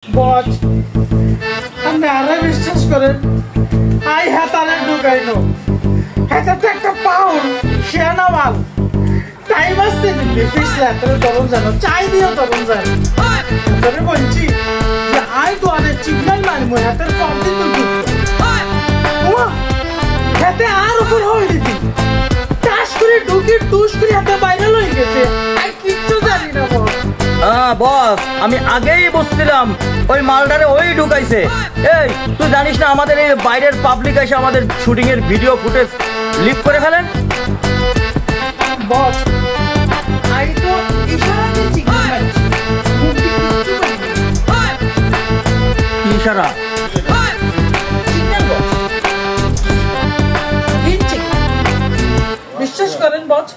বস আপনি আরে বিশ্বাস করেন আই হাতারে ঢুকাইনো হাতাতে একটা পাউল শেনা মাল টাইম আসছে দিল্লি ফিস ল্যাটারে তরুণ জানো চাই দিও তরুণ জানো তবে বলছি যে আই তো অনেক সিগন্যাল মারবো হাতের ফর্ম দিন তো হাতে আর উপর হয়ে দিতি টাস করে ঢুকে টুস করে হাতে বাইরে লয়ে গেছে আই কিচ্ছু জানি না বস বস আমি আগেই বুঝছিলাম ওই মালটারে ওই ঢুকাইছে। এই তুই জানিস না আমাদের এই বাইরের পাবলিক এসে আমাদের শুটিং এর ভিডিও ফুটেজ লিক করে ফেলেন। বস আই তো ইশারাতে সিগন্যাল মারছি ইশারা বিশ্বাস করেন বস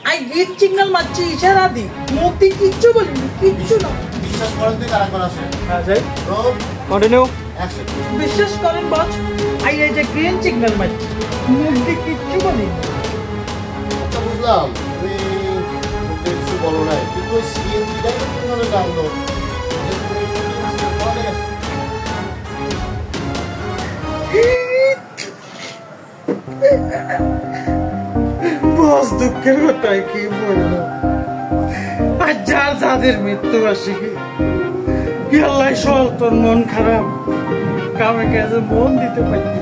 আই গ্রিন সিগন্যাল মারছি ইশারা দি মুক্তি কিচ্ছু বলিনি কিচ্ছু না বিশ্বাস করেন তুই কারা করা আছে হ্যাঁ যাই কন্টিনিউ। বিশ্বাস করেন বস আই এই যে গ্রিন সিগন্যাল মারছি মুক্তি কিচ্ছু বলিনি আচ্ছা বুঝলাম তুই কিছু বলো নাই কিন্তু ওই সিএনজিটাই তো কিভাবে জানলো বস দুঃখের কথাই কি বলবো আর যার যাদের মৃত্যু বার্ষিকী আল্লাহ সব তোর মন খারাপ কামে কাজে মন দিতে পারছি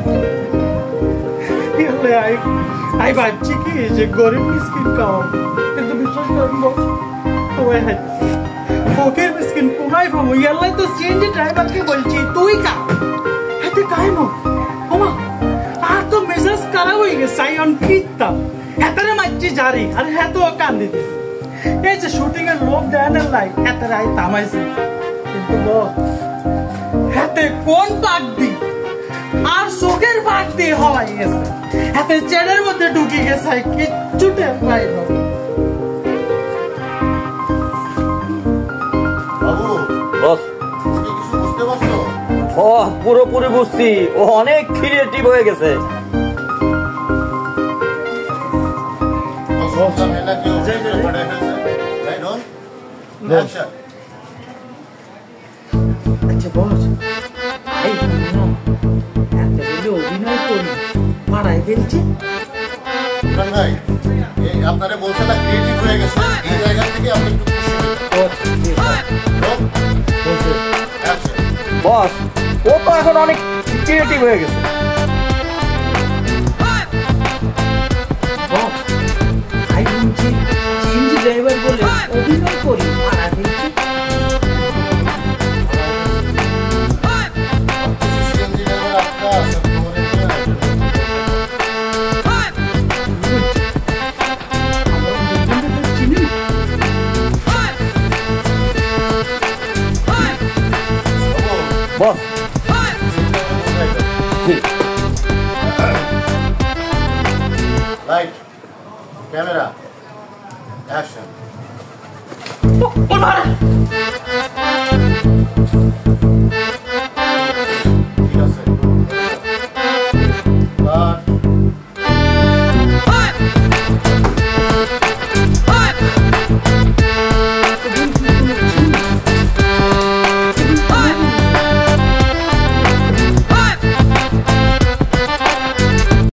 আই ভাবছি কি যে গরিব মিসকিন খাওয়া কিন্তু বিশ্বাস করেন বস তোমায় হাঁটছি ফকির মিসকিন কোনায় ভাবো আল্লাহ তো সিএনজি ড্রাইভারকে বলছি তুই কা হাতে কায় মো ওমা আর তো মেজাজ খারাপ হয়ে গেছে আই অন কিতাম হেতারে মারছি জারি আর হেতো কান্দি দিছে এই যে শুটিং এর লোক দেয়ানের লাই হেতারে আই তামাইছি কিন্তু বস হেতে কোন পাক দি আর চোখের পাক দিয়ে হওয়াই গেছে হেতে চেনের মধ্যে ঢুকে গেছে কিচ্ছু টের পাই না বাবু বস তুমি কিছু বুঝতে পারছো? ও পুরোপুরি বুঝছি, ও অনেক ক্রিয়েটিভ হয়ে গেছে। ঝামেলা কি হচ্ছে? ফাটাই ফেলছে? Right on? Action. আচ্ছা বস এই এত অভিনয় করি মারাই ফেলছে ইমরান ভাই, এই আপনারে বলছে না ক্রিয়েটিভ হয়ে গেছে, এই জায়গা থেকে আপনি একটু খুশি হবেন। Action. বস ও তো এখন অনেক ক্রিয়েটিভ হয়ে গেছে। বস আই বলছি সিএনজি ড্রাইভার বলে অভিনয় করি মারা ফেলছে সিএনজি ড্রাইভার আপকা আছে, তোমাদের কি আছে? বস Right. Camera. Action. ও মারা